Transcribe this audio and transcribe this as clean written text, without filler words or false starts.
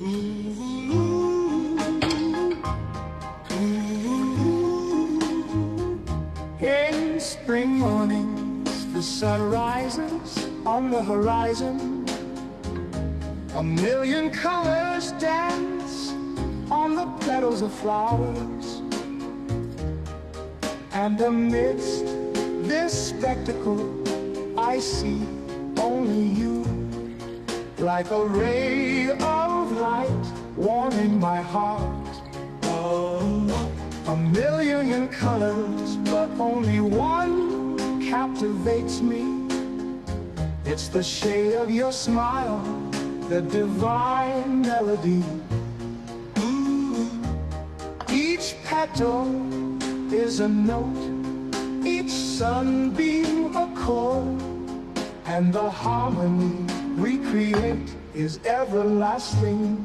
In spring mornings, the sun rises on the horizon. A million colors dance on the petals of flowers. And amidst this spectacle, I see only you, like a ray of light warming my heart. A million in colors, but only one captivates me. It's the shade of your smile, the divine melody. Each petal is a note, each sunbeam a chord, and the harmony we create is everlasting.